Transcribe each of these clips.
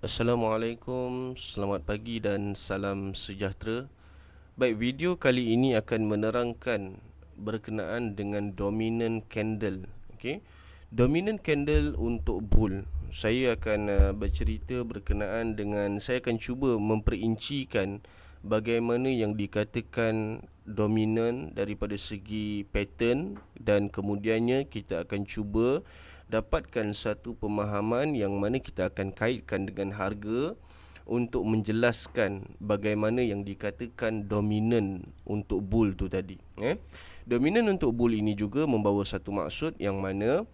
Assalamualaikum, selamat pagi dan salam sejahtera. Baik, video kali ini akan menerangkan berkenaan dengan dominant candle. Okey. Dominant candle untuk bull. Saya akan bercerita berkenaan dengan, saya akan cuba memperincikan bagaimana yang dikatakan dominant daripada segi pattern, dan kemudiannya kita akan cuba dapatkan satu pemahaman yang mana kita akan kaitkan dengan harga untuk menjelaskan bagaimana yang dikatakan dominant untuk bull tu tadi. Dominant untuk bull ini juga membawa satu maksud yang mana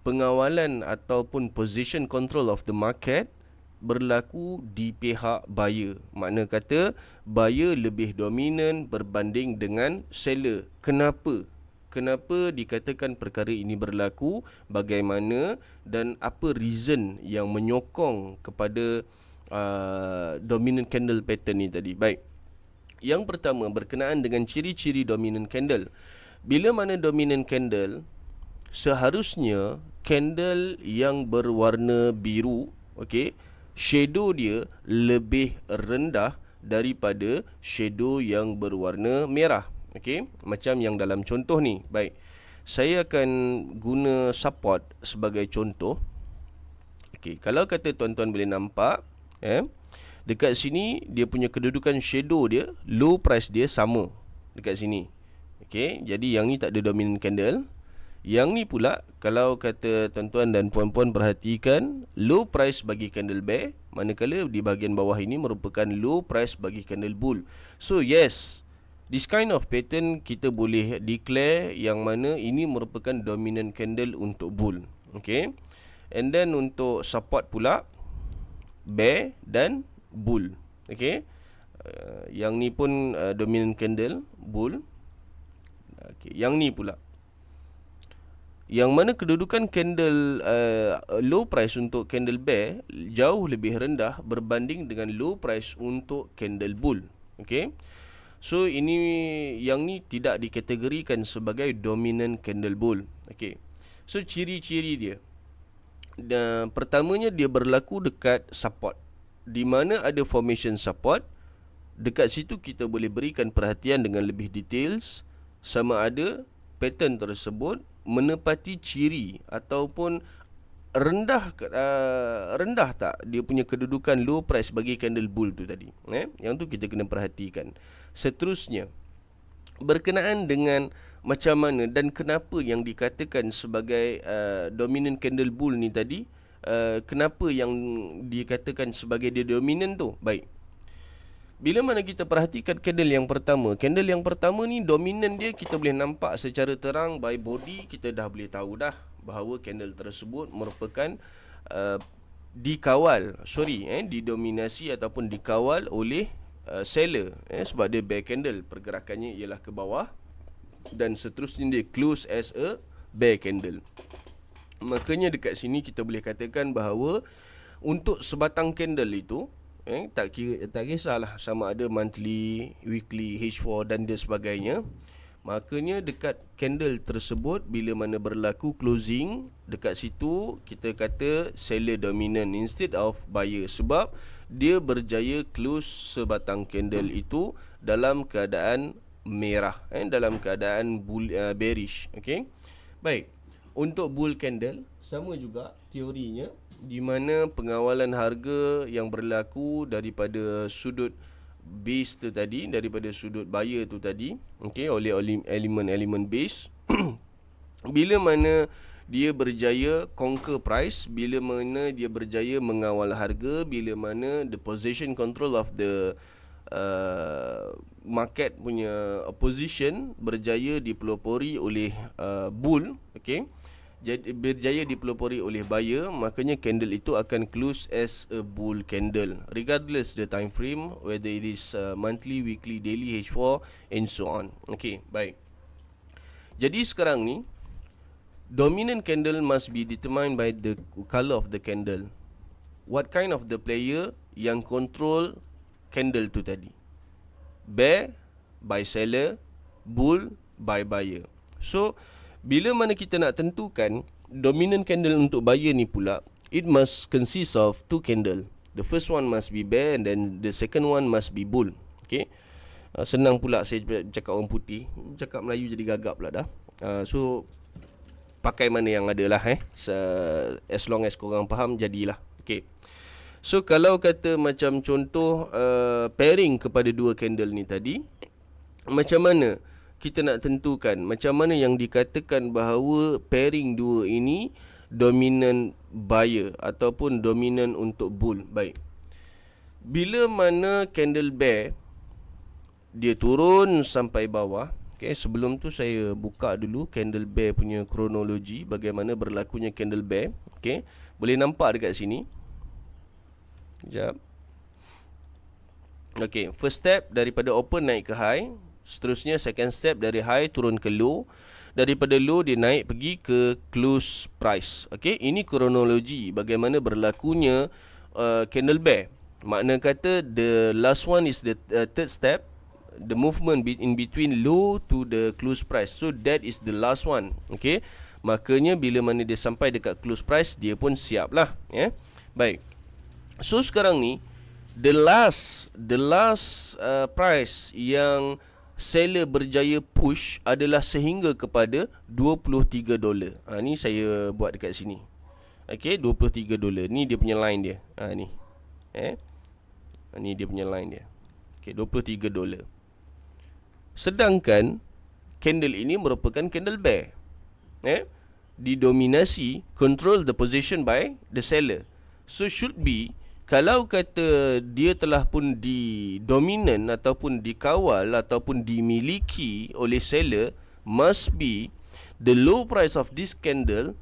pengawalan ataupun position control of the market berlaku di pihak buyer. Makna kata buyer lebih dominan berbanding dengan seller. Kenapa? Kenapa dikatakan perkara ini berlaku, bagaimana dan apa reason yang menyokong kepada dominant candle pattern ni tadi. Baik. Yang pertama berkenaan dengan ciri-ciri dominant candle. Bila mana dominant candle, seharusnya candle yang berwarna biru, okey, shadow dia lebih rendah daripada shadow yang berwarna merah. Okey, macam yang dalam contoh ni. Baik, saya akan guna support sebagai contoh. Okey, kalau kata tuan-tuan boleh nampak, dekat sini dia punya kedudukan shadow dia, low price dia sama dekat sini. Okey, jadi yang ni tak ada dominant candle. Yang ni pula, kalau kata tuan-tuan dan puan-puan perhatikan, low price bagi candle bear, manakala di bahagian bawah ini merupakan low price bagi candle bull. So yes, this kind of pattern kita boleh declare yang mana ini merupakan dominant candle untuk bull. Okay. And then untuk support pula, bear dan bull. Okay. Yang ni pun dominant candle bull. Okay. Yang ni pula, yang mana kedudukan candle low price untuk candle bear jauh lebih rendah berbanding dengan low price untuk candle bull. Okay. So ini, yang ni tidak dikategorikan sebagai dominant candle bull. Okay. So ciri-ciri dia, dan pertamanya dia berlaku dekat support. Di mana ada formation support, dekat situ kita boleh berikan perhatian dengan lebih details sama ada pattern tersebut menepati ciri ataupun rendah tak dia punya kedudukan low price bagi candle bull tu tadi. Yang tu kita kena perhatikan. Seterusnya, berkenaan dengan macam mana dan kenapa yang dikatakan sebagai dominant candle bull ni tadi, kenapa yang dikatakan sebagai dia dominant tu? Baik, bila mana kita perhatikan candle yang pertama ni dominan dia kita boleh nampak secara terang by body, kita dah boleh tahu dah bahawa candle tersebut merupakan didominasi ataupun dikawal oleh seller, sebab dia bear candle, pergerakannya ialah ke bawah dan seterusnya dia close as a bear candle. Makanya dekat sini kita boleh katakan bahawa untuk sebatang candle itu, tak kisahlah sama ada monthly, weekly, H4 dan dia sebagainya. Makanya dekat candle tersebut, bila mana berlaku closing, dekat situ kita kata seller dominant instead of buyer, sebab dia berjaya close sebatang candle itu dalam keadaan merah, dalam keadaan bearish. Okay? Baik, untuk bull candle sama juga teorinya, di mana pengawalan harga yang berlaku daripada sudut base tu tadi, daripada sudut buyer tu tadi, okey, oleh elemen base. Bila mana dia berjaya conquer price, bila mana dia berjaya mengawal harga, bila mana the position control of the market punya position berjaya dipelopori oleh bull, okey, berjaya dipelopori oleh buyer, makanya candle itu akan close as a bull candle regardless the time frame, whether it is monthly, weekly, daily, H4 and so on. Okay, baik. Jadi sekarang ni dominant candle must be determined by the color of the candle. What kind of the player yang control candle tu tadi? Bear by seller, bull by buyer. So bila mana kita nak tentukan dominant candle untuk buyer ni pula, it must consist of two candle. The first one must be bear, and then the second one must be bull. Okay. Senang pula saya cakap orang putih, cakap Melayu jadi gagap pula dah. So pakai mana yang ada lah as long as korang faham, jadilah. Okay. So kalau kata macam contoh pairing kepada dua candle ni tadi, macam mana kita nak tentukan, macam mana yang dikatakan bahawa pairing dua ini dominant buyer ataupun dominant untuk bull. Baik, bila mana candle bear dia turun sampai bawah. Okay, sebelum tu saya buka dulu candle bear punya kronologi, bagaimana berlakunya candle bear. Okay, boleh nampak dekat sini. Sekejap. Okay, first step daripada open naik ke high. Seterusnya second step dari high turun ke low. Daripada low dia naik pergi ke close price. Okay, ini kronologi bagaimana berlakunya candle bear. Makna kata the last one is the third step, the movement in between low to the close price. So that is the last one. Okay, makanya bila mana dia sampai dekat close price, dia pun siap lah. Baik, so sekarang ni the last price yang seller berjaya push adalah sehingga kepada $23. Ni saya buat dekat sini. Okay, $23. Ni dia punya line dia. Ni ni dia punya line dia. Okay, $23. Sedangkan candle ini merupakan candle bear. Didominasi, control the position by the seller. So should be, kalau kata dia telah pun didominan ataupun dikawal ataupun dimiliki oleh seller, must be the low price of this candle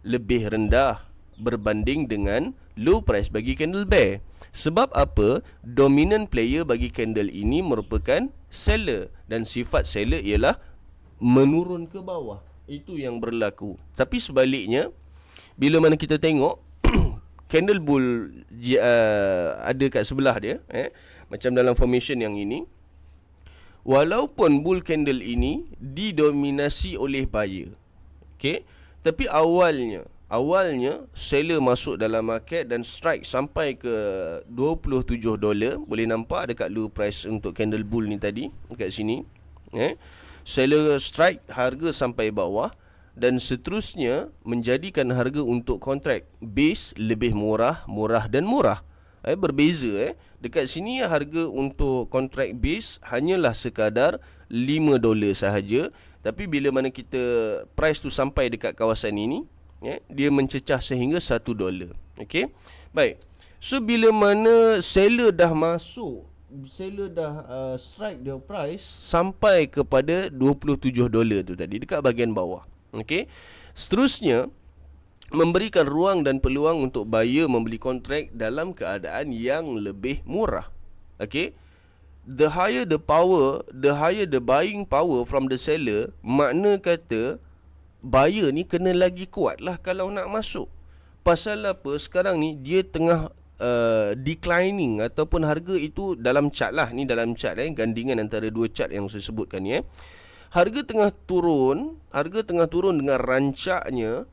lebih rendah berbanding dengan low price bagi candle bear. Sebab apa? Dominant player bagi candle ini merupakan seller, dan sifat seller ialah menurun ke bawah. Itu yang berlaku. Tapi sebaliknya, bila mana kita tengok candle bull ada kat sebelah dia, macam dalam formation yang ini, walaupun bull candle ini didominasi oleh buyer, okay, tapi awalnya seller masuk dalam market dan strike sampai ke $27. Boleh nampak dekat low price untuk candle bull ni tadi dekat sini. Seller strike harga sampai bawah, dan seterusnya menjadikan harga untuk kontrak base lebih murah dan murah. Berbeza. Dekat sini harga untuk kontrak base hanyalah sekadar $5 sahaja, tapi bila mana kita price tu sampai dekat kawasan ini, dia mencecah sehingga $1. Okay, baik. So bila mana seller dah masuk, seller dah strike the price sampai kepada $27 tu tadi dekat bahagian bawah. Okay, seterusnya memberikan ruang dan peluang untuk buyer membeli kontrak dalam keadaan yang lebih murah. Okay, the higher the buying power from the seller, makna kata buyer ni kena lagi kuat lah kalau nak masuk. Pasal apa? Sekarang ni dia tengah declining, ataupun harga itu dalam chart lah. Ni dalam chart gandingan antara dua chart yang saya sebutkan ni. Harga tengah turun dengan rancaknya.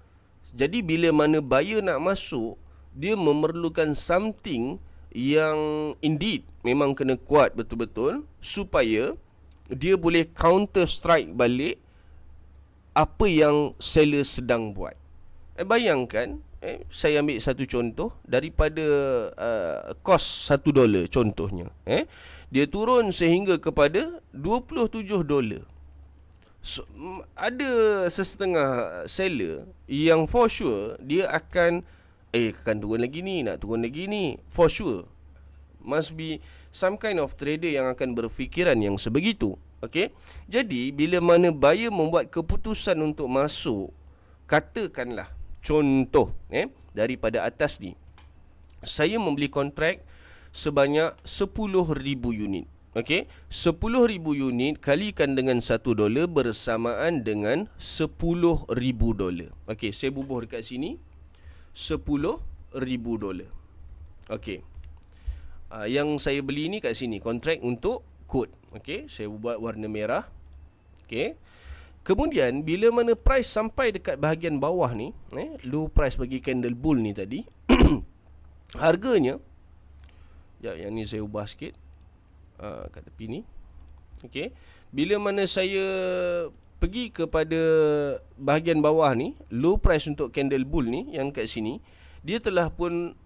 Jadi bila mana buyer nak masuk, dia memerlukan something yang indeed memang kena kuat betul-betul, supaya dia boleh counter strike balik apa yang seller sedang buat. Bayangkan, saya ambil satu contoh daripada kos $1 contohnya. Dia turun sehingga kepada $27. So, ada sesetengah seller yang for sure dia akan turun lagi ni, nak turun lagi ni. For sure must be some kind of trader yang akan berfikiran yang sebegitu. Okay, jadi bila mana buyer membuat keputusan untuk masuk, katakanlah contoh daripada atas ni, saya membeli kontrak sebanyak 10,000 unit. Okay, 10,000 unit kalikan dengan $1 bersamaan dengan $10,000. Okay, saya bubuh dekat sini $10,000. Okay, yang saya beli ni kat sini kontrak untuk code. Okay, saya buat warna merah. Okay, kemudian bila mana price sampai dekat bahagian bawah ni, low price bagi candle bull ni tadi, harganya Ya, yang ni saya ubah sikit. Kat tepi ni. Okey. Bila mana saya pergi kepada bahagian bawah ni, low price untuk candle bull ni yang kat sini, dia telah pun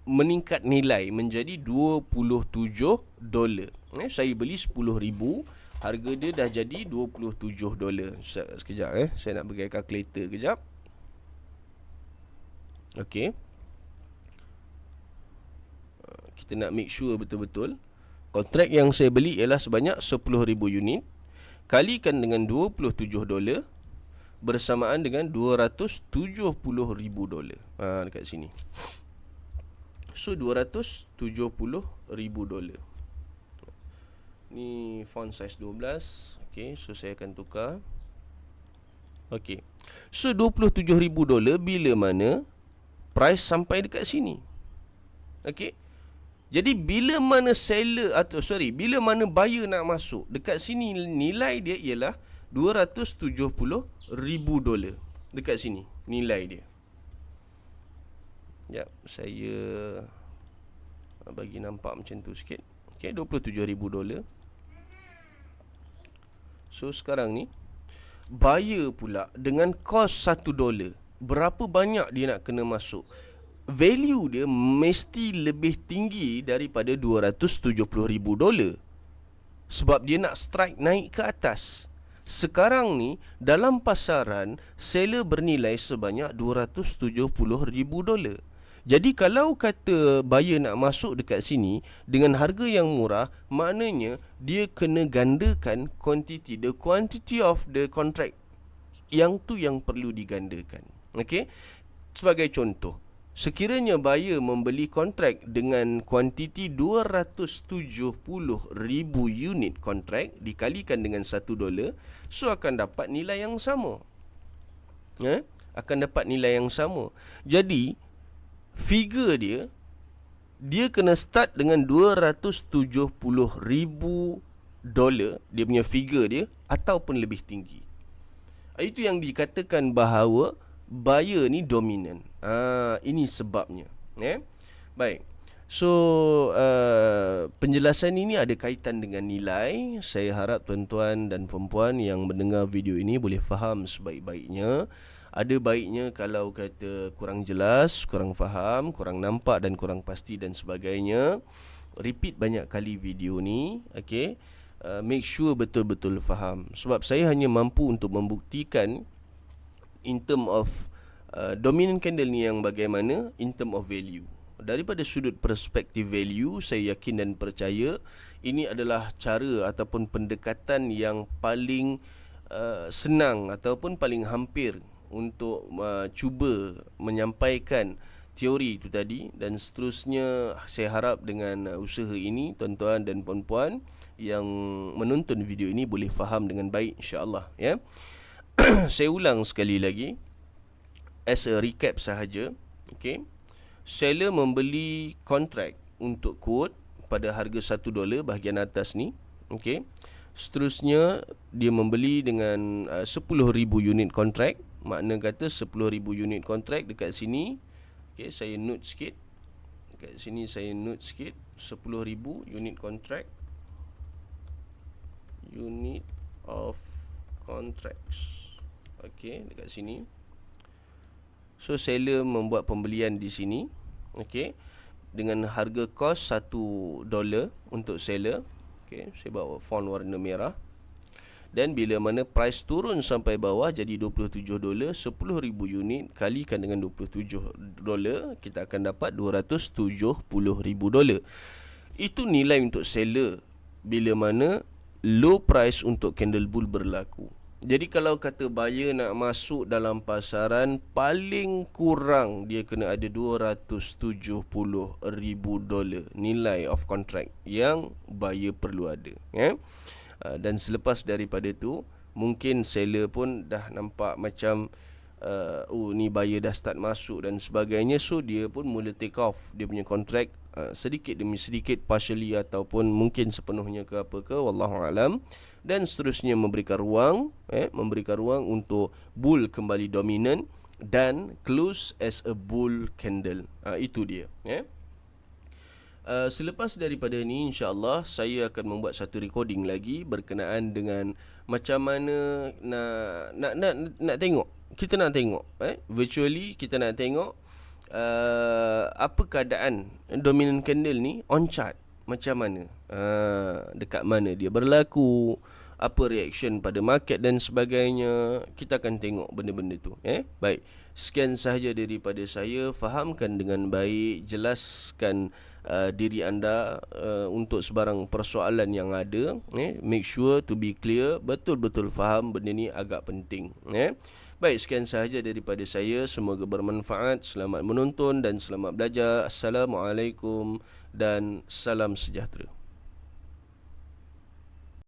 meningkat nilai menjadi $27. Saya beli 10,000, harga dia dah jadi $27. Sekejap saya nak bagi kalkulator kejap. Okey. Kita nak make sure betul-betul. Kontrak yang saya beli ialah sebanyak 10,000 unit, kalikan dengan $27 bersamaan dengan $270,000. Dekat sini. So $270,000. Ni font size 12. Okey, so saya akan tukar. Okey. So $27,000 bila mana price sampai dekat sini. Okey. Jadi bila mana bila mana buyer nak masuk, dekat sini nilai dia ialah $270,000 dekat sini nilai dia. Jap, saya bagi nampak macam tu sikit. Okey, $27,000. So sekarang ni buyer pula dengan kos $1, berapa banyak dia nak kena masuk? Value dia mesti lebih tinggi daripada $270,000 sebab dia nak strike naik ke atas. Sekarang ni dalam pasaran seller bernilai sebanyak $270,000. Jadi kalau kata buyer nak masuk dekat sini dengan harga yang murah, maknanya dia kena gandakan the quantity of the contract. Yang tu yang perlu digandakan. Okey? Sebagai contoh, sekiranya buyer membeli kontrak dengan kuantiti 270,000 unit kontrak dikalikan dengan $1, so akan dapat nilai yang sama. Akan dapat nilai yang sama. Jadi figure dia kena start dengan $270,000 dia punya figure dia, ataupun lebih tinggi. Itu yang dikatakan bahawa buyer ni dominan. Ini sebabnya. Baik. So penjelasan ini ada kaitan dengan nilai. Saya harap tuan-tuan dan puan-puan yang mendengar video ini boleh faham sebaik-baiknya. Ada baiknya kalau kata kurang jelas, kurang faham, kurang nampak dan kurang pasti dan sebagainya, repeat banyak kali video ni. Okay? Make sure betul-betul faham. Sebab saya hanya mampu untuk membuktikan in term of dominant candle ni yang bagaimana in term of value. Daripada sudut perspektif value, saya yakin dan percaya ini adalah cara ataupun pendekatan yang paling senang ataupun paling hampir untuk cuba menyampaikan teori itu tadi. Dan seterusnya saya harap dengan usaha ini tuan-tuan dan puan-puan yang menonton video ini boleh faham dengan baik, insya-Allah, ya. Saya ulang sekali lagi as a recap sahaja. Okey. Seller membeli kontrak untuk quote pada harga $1 bahagian atas ni. Okey. Seterusnya dia membeli dengan 10,000 unit kontrak. Makna kata 10,000 unit kontrak dekat sini. Okey, saya note sikit. Dekat sini saya note sikit, 10,000 unit kontrak. Unit of contracts. Okey, dekat sini. So seller membuat pembelian di sini. Okey, dengan harga kos $1 untuk seller. Okey, saya bawa font warna merah. Dan bila mana price turun sampai bawah jadi $27, 10,000 unit kalikan dengan $27, kita akan dapat $270,000. Itu nilai untuk seller bila mana low price untuk candle bull berlaku. Jadi kalau kata buyer nak masuk dalam pasaran, paling kurang dia kena ada $270,000 nilai of contract yang buyer perlu ada, ya. Dan selepas daripada tu, mungkin seller pun dah nampak macam ni buyer dah start masuk dan sebagainya. So dia pun mula take off dia punya kontrak sedikit demi sedikit, partially ataupun mungkin sepenuhnya ke apa ke, wallahu alam. Dan seterusnya memberikan ruang untuk bull kembali dominant dan close as a bull candle. Itu dia, Selepas daripada ni, insya-Allah saya akan membuat satu recording lagi berkenaan dengan macam mana nak tengok. Kita nak tengok virtually, kita nak tengok apa keadaan dominant candle ni on chart macam mana, dekat mana dia berlaku, apa reaction pada market dan sebagainya. Kita akan tengok benda-benda tu. Baik, sekian sahaja daripada saya. Fahamkan dengan baik, jelaskan diri anda untuk sebarang persoalan yang ada. Make sure to be clear, betul-betul faham benda ni agak penting. Baik, sekian sahaja daripada saya. Semoga bermanfaat. Selamat menonton dan selamat belajar. Assalamualaikum dan salam sejahtera.